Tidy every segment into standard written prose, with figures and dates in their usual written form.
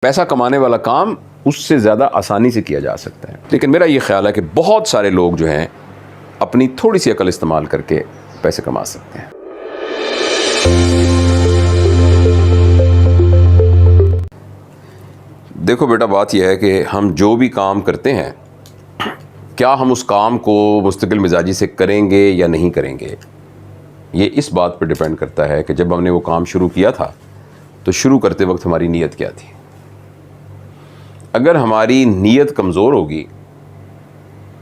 पैसा कमाने वाला काम उससे ज़्यादा आसानी से किया जा सकता है। लेकिन मेरा ये ख्याल है कि बहुत सारे लोग जो हैं अपनी थोड़ी सी अकल इस्तेमाल करके पैसे कमा सकते हैं। देखो बेटा, बात यह है कि हम जो भी काम करते हैं, क्या हम उस काम को मुस्तकिल मिजाजी से करेंगे या नहीं करेंगे, ये इस बात पर डिपेंड करता है कि जब हमने वो काम शुरू किया था तो शुरू करते वक्त हमारी नीयत क्या थी। अगर हमारी नीयत कमज़ोर होगी,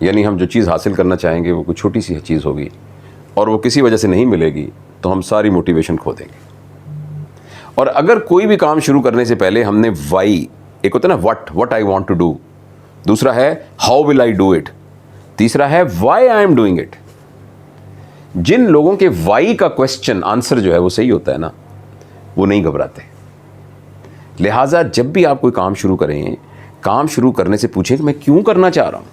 यानी हम जो चीज़ हासिल करना चाहेंगे वो कोई छोटी सी चीज़ होगी और वो किसी वजह से नहीं मिलेगी, तो हम सारी मोटिवेशन खो देंगे। और अगर कोई भी काम शुरू करने से पहले हमने वाई, एक होता है ना what I want to do, दूसरा है how will I do it, तीसरा है why I am doing it. जिन लोगों के वाई का क्वेश्चन आंसर जो है वो सही होता है ना, वो नहीं घबराते। लिहाजा जब भी आप कोई काम शुरू करें, काम शुरू करने से पूछें कि मैं क्यों करना चाह रहा हूँ।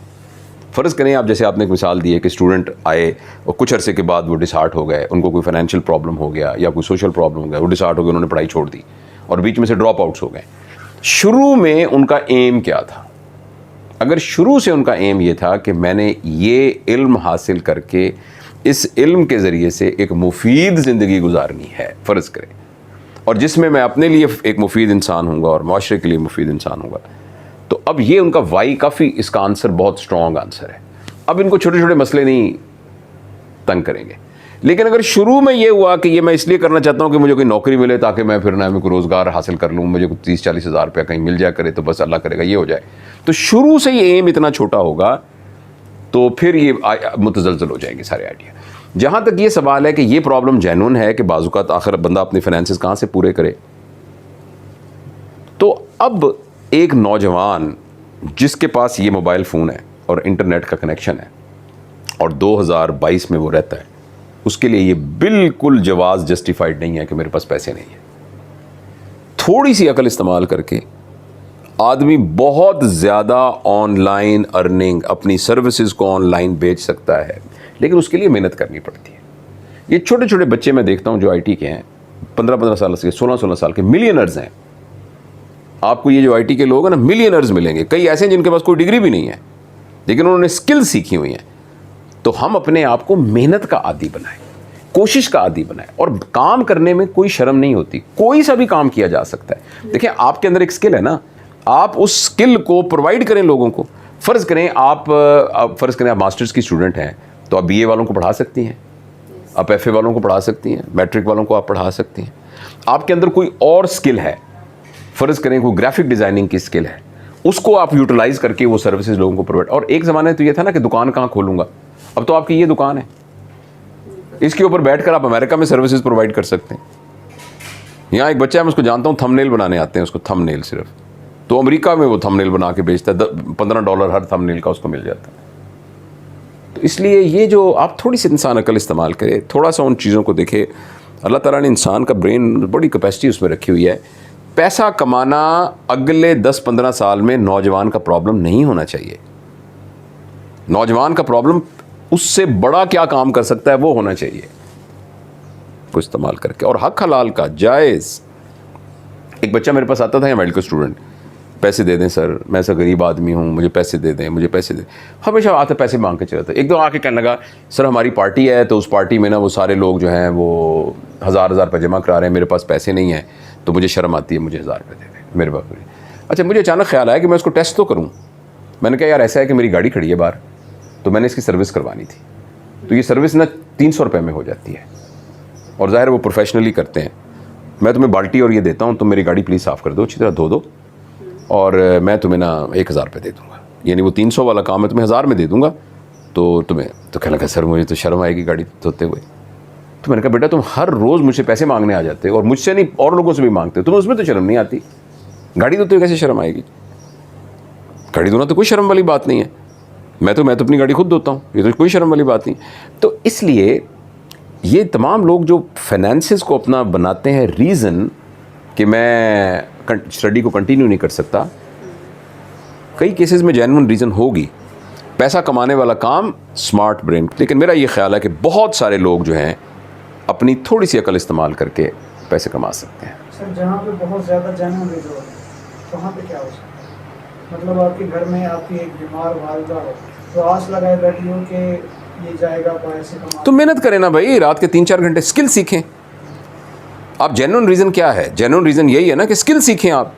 फ़र्ज़ करें आप, जैसे आपने एक मिसाल दी है कि स्टूडेंट आए और कुछ अरसे के बाद वो डिसहार्ट हो गए, उनको कोई फाइनेंशियल प्रॉब्लम हो गया या कोई सोशल प्रॉब्लम हो गया, वो डिसहार्ट हो गए, उन्होंने पढ़ाई छोड़ दी और बीच में से ड्रॉप आउट्स हो गए। शुरू में उनका एम क्या था? अगर शुरू से उनका एम ये था कि मैंने ये इल्म हासिल करके इस इल्म के ज़रिए से एक मुफीद ज़िंदगी गुजारनी है, फ़र्ज़ करें, और जिसमें मैं अपने लिए एक मुफीद इंसान हूँगा और माशरे के लिए मुफीद इंसान हूँगा, तो अब ये उनका वाई काफ़ी, इसका आंसर बहुत स्ट्रॉन्ग आंसर है। अब इनको छोटे छोटे मसले नहीं तंग करेंगे। लेकिन अगर शुरू में ये हुआ कि ये मैं इसलिए करना चाहता हूँ कि मुझे कोई नौकरी मिले ताकि मैं फिर ना कोई रोज़गार हासिल कर लूँ, मुझे 30-40 हज़ार रुपया कहीं मिल जाया करे तो बस अल्लाह करेगा ये हो जाए, तो शुरू से ये एम इतना छोटा होगा तो फिर ये मुतज़लज़ल हो जाएंगे सारे आइडिया। जहाँ तक ये सवाल है कि ये प्रॉब्लम जेन्युइन है कि बाज़ुकात आखिर बंदा अपने फाइनेंसेस कहाँ से पूरे करे, तो अब एक नौजवान जिसके पास ये मोबाइल फ़ोन है और इंटरनेट का कनेक्शन है और 2022 में वो रहता है, उसके लिए ये बिल्कुल जवाज़ जस्टिफाइड नहीं है कि मेरे पास पैसे नहीं है। थोड़ी सी अकल इस्तेमाल करके आदमी बहुत ज़्यादा ऑनलाइन अर्निंग, अपनी सर्विसेज को ऑनलाइन बेच सकता है, लेकिन उसके लिए मेहनत करनी पड़ती है। ये छोटे छोटे बच्चे मैं देखता हूँ जो आईटी के हैं, 15-15 साल के, 16-16 साल के मिलियनर्स हैं। आपको ये जो आईटी के लोग हैं ना, मिलियनर्स मिलेंगे। कई ऐसे हैं जिनके पास कोई डिग्री भी नहीं है लेकिन उन्होंने स्किल सीखी हुई हैं। तो हम अपने आप को मेहनत का आदी बनाएं, कोशिश का आदी बनाएं, और काम करने में कोई शर्म नहीं होती। कोई सा भी काम किया जा सकता है। देखिए, आपके अंदर एक स्किल है ना, आप उस स्किल को प्रोवाइड करें लोगों को। फ़र्ज़ करें आप मास्टर्स की स्टूडेंट हैं, तो आप बीए वालों को पढ़ा सकती हैं, आप एफए वालों को पढ़ा सकती हैं, मैट्रिक वालों को आप पढ़ा सकती हैं। आपके अंदर कोई और स्किल है, फ़र्ज़ करें कोई ग्राफिक डिज़ाइनिंग की स्किल है, उसको आप यूटिलाइज़ करके वो सर्विसेज लोगों को प्रोवाइड। और एक ज़माने तो ये था ना कि दुकान कहाँ खोलूँगा, अब तो आपकी ये दुकान है, इसके ऊपर बैठकर आप अमेरिका में सर्विसेज प्रोवाइड कर सकते हैं। यहाँ एक बच्चा है, मैं उसको जानता हूँ, थंबनेल बनाने आते हैं उसको, थंबनेल सिर्फ, तो अमेरिका में वो थंबनेल बना के बेचता है, $15 हर थंबनेल का उसको मिल जाता है। तो इसलिए ये जो आप थोड़ी सी इंसान अकल इस्तेमाल करे, थोड़ा सा उन चीज़ों को देखे। अल्लाह ताला ने इंसान का ब्रेन, बड़ी कैपेसिटी उसमें रखी हुई है। पैसा कमाना अगले 10-15 साल में नौजवान का प्रॉब्लम नहीं होना चाहिए। नौजवान का प्रॉब्लम उससे बड़ा क्या काम कर सकता है वो होना चाहिए, को इस्तेमाल करके, और हक हलाल का जायज़। एक बच्चा मेरे पास आता था, या मेडिकल स्टूडेंट, पैसे दे दें सर, मैं ऐसा गरीब आदमी हूँ, मुझे पैसे दे दें, मुझे पैसे दे। हमेशा आते पैसे मांग के चला था। एक दो आके कहने लगा, सर हमारी पार्टी है तो उस पार्टी में ना वो सारे लोग जो हैं वो 1000 रुपये जमा करा रहे हैं, मेरे पास पैसे नहीं हैं, तो मुझे शर्म आती है, मुझे 1000 रुपये दे दें मेरे पास। अच्छा, मुझे अचानक ख्याल आया कि मैं उसको टेस्ट तो करूँ। मैंने कहा यार ऐसा है कि मेरी गाड़ी खड़ी है बाहर, तो मैंने इसकी सर्विस करवानी थी, तो ये सर्विस ना 300 रुपये में हो जाती है, और ज़ाहिर वो प्रोफेशनली करते हैं। मैं तुम्हें बाल्टी और ये देता हूँ, तुम मेरी गाड़ी प्लीज़ साफ़ कर दो, अच्छी तरह धो दो, और मैं तुम्हें ना 1000 रुपये दे दूँगा, यानी वो 300 वाला काम है तुम्हें 1000 में दे दूँगा, तो तुम्हें। तो कहने लगा सर मुझे तो शर्म आएगी गाड़ी धोते हुए। तो मैंने कहा बेटा तुम हर रोज़ मुझसे पैसे मांगने आ जाते हो, और मुझसे नहीं और लोगों से भी मांगते हो, तुम्हें उसमें तो शर्म नहीं आती? गाड़ी धोते हुए कैसे शर्म आएगी? गाड़ी धोना तो कोई शर्म वाली बात नहीं है। मैं तो अपनी गाड़ी खुद धोता हूँ, ये तो कोई शर्म वाली बात नहीं। तो इसलिए ये तमाम लोग जो फाइनेंसेस को अपना बनाते हैं रीज़न कि मैं स्टडी को कंटिन्यू नहीं कर सकता, कई केसेस में जेन्युइन रीज़न होगी। पैसा कमाने वाला काम स्मार्ट ब्रेन। लेकिन मेरा ये ख्याल है कि बहुत सारे लोग जो हैं अपनी थोड़ी सी अकल इस्तेमाल करके पैसे कमा सकते हैं। सर जहाँ पे बहुत ज़्यादा जेन्युइन रीज़न तो वहाँ पे क्या हो सकता है? मतलब आपके घर में आपकी एक बीमार वालदा हो, तो आस लगाए बैठी हो कि ये जाएगा पैसे कमा। तो मेहनत करें ना भाई, रात के 3-4 घंटे स्किल सीखें। आप जेन्युइन रीज़न क्या है? जेन्युइन रीज़न यही है ना कि स्किल सीखें आप,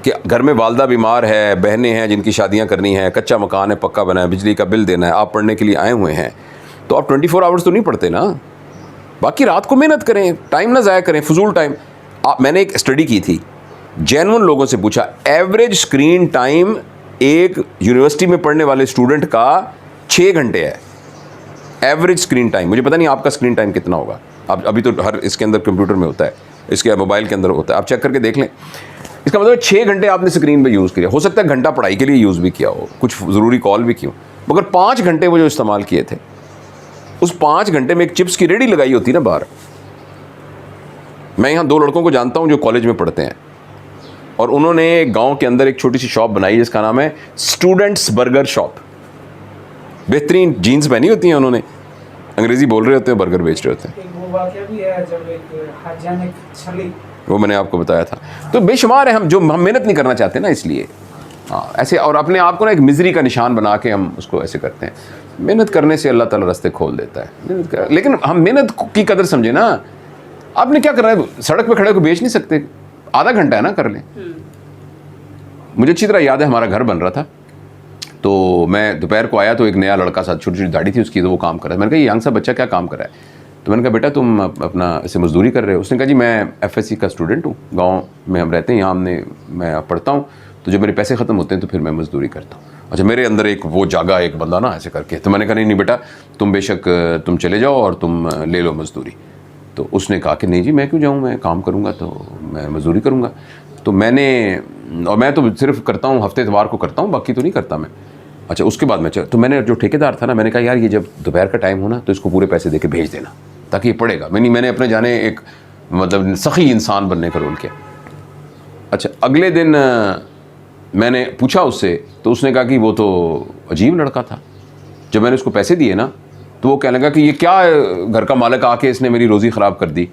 कि घर में वालदा बीमार है, बहनें हैं जिनकी शादियां करनी है, कच्चा मकान है, पक्का बना है, बिजली का बिल देना है, आप पढ़ने के लिए आए हुए हैं, तो आप 24 आवर्स तो नहीं पढ़ते ना। बाकी रात को मेहनत करें, टाइम ना ज़ाया करें, फजूल टाइम। मैंने एक स्टडी की थी, जेन्युइन लोगों से पूछा, एवरेज स्क्रीन टाइम एक यूनिवर्सिटी में पढ़ने वाले स्टूडेंट का 6 घंटे है, एवरेज स्क्रीन टाइम। मुझे पता नहीं आपका स्क्रीन टाइम कितना होगा, आप अभी तो हर इसके अंदर कंप्यूटर में होता है, इसके मोबाइल के अंदर होता है, आप चेक करके देख लें। इसका मतलब 6 घंटे आपने स्क्रीन पे यूज़ किया, हो सकता है घंटा पढ़ाई के लिए यूज़ भी किया हो, कुछ ज़रूरी कॉल भी की हो, मगर 5 घंटे वो जो इस्तेमाल किए थे, उस 5 घंटे में एक चिप्स की रेडी लगाई होती ना बाहर। मैं यहाँ 2 लड़कों को जानता हूँ जो कॉलेज में पढ़ते हैं, और उन्होंने गांव के अंदर एक छोटी सी शॉप बनाई जिसका नाम है स्टूडेंट्स बर्गर शॉप। बेहतरीन जीन्स पहनी होती हैं उन्होंने, अंग्रेज़ी बोल रहे होते हैं, बर्गर बेच रहे होते हैं। एक वो वाक़या भी है जब एक हाइजीनिक छली, वो मैंने आपको बताया था। तो बेशुमार है हम मेहनत नहीं करना चाहते ना, इसलिए हाँ ऐसे, और अपने आप को ना एक मिजरी का निशान बना के हम उसको ऐसे करते हैं। मेहनत करने से अल्लाह ताला रास्ते खोल देता है, लेकिन हम मेहनत की कदर समझे ना। आपने क्या कर रहा है, सड़क पे खड़े को बेच नहीं सकते, आधा घंटा है ना, कर लें। मुझे अच्छी तरह याद है, हमारा घर बन रहा था, तो मैं दोपहर को आया तो एक नया लड़का साथ, छोटी छोटी दाढ़ी थी उसकी, तो वो काम कर रहा है। मैंने कहा ये यंग सा बच्चा क्या काम कर रहा है? तो मैंने कहा बेटा तुम अपना ऐसे मजदूरी कर रहे हो? उसने कहा जी मैं FSC का स्टूडेंट हूँ, गांव में हम रहते हैं, यहाँ मैं पढ़ता हूँ, तो जब मेरे पैसे ख़त्म होते हैं तो फिर मैं मजदूरी करता हूँ। अच्छा, मेरे अंदर एक वो जागा एक बंदा ना ऐसे करके, तो मैंने कहा नहीं बेटा तुम बेशक तुम चले जाओ और तुम ले लो मजदूरी। तो उसने कहा कि नहीं जी मैं क्यों जाऊँ, मैं काम करूँगा तो मैं मजदूरी करूँगा। तो मैं तो सिर्फ करता हूँ हफ्ते इतवार को करता हूँ, बाकी तो नहीं करता मैं। अच्छा, उसके बाद तो मैंने जो ठेकेदार था ना, मैंने कहा यार ये जब दोपहर का टाइम हो ना तो इसको पूरे पैसे दे के भेज देना ताकि ये पढ़ेगा। मैंने अपने जाने एक मतलब सखी इंसान बनने का रोल किया। अच्छा, अगले दिन मैंने पूछा उससे, तो उसने कहा कि वो तो अजीब लड़का था। जब मैंने उसको पैसे दिए ना तो वो कहने लगा कि ये क्या घर का मालिक आके इसने मेरी रोज़ी ख़राब कर दी।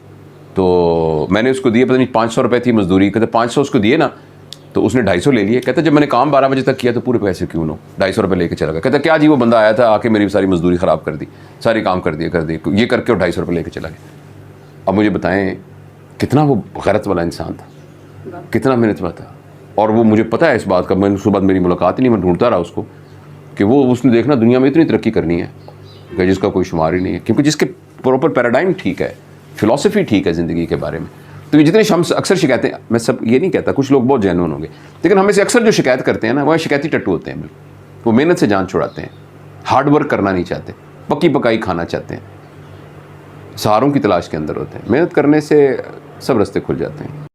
तो मैंने उसको दिए, पता नहीं 500 रुपये थी मजदूरी, कहते 500 उसको दिए ना, तो उसने 250 ले लिए। कहता जब मैंने काम 12 बजे तक किया तो पूरे पैसे क्यों लो, 250 रुपये लेके चला गया। कहता क्या जी वो बंदा आया था आके मेरी सारी मजदूरी ख़राब कर दी, सारी काम कर दिए ये करके, और 250 रुपये लेके चला गया। अब मुझे बताएं कितना वो गैरत वाला इंसान था, कितना मेहनत वाला था। और वो मुझे पता है इस बात का, मैंने उसके बाद मेरी मुलाकात ही नहीं, मैं ढूंढता रहा उसको कि उसने देखना दुनिया में इतनी तरक्की करनी है कि जिसका कोई शुमार ही नहीं है, क्योंकि जिसके प्रॉपर पैराडाइम ठीक है, फ़िलॉसफी ठीक है ज़िंदगी के बारे में। तो ये जितने हम अक्सर शिकायतें, मैं सब ये नहीं कहता, कुछ लोग बहुत जेन्युइन होंगे, लेकिन हमें से अक्सर जो शिकायत करते हैं ना वो शिकायती टट्टू होते हैं। बिल्कुल वो मेहनत से जान छुड़ाते हैं, हार्ड वर्क करना नहीं चाहते, पक्की पकाई खाना चाहते हैं, सहारों की तलाश के अंदर होते हैं। मेहनत करने से सब रास्ते खुल जाते हैं।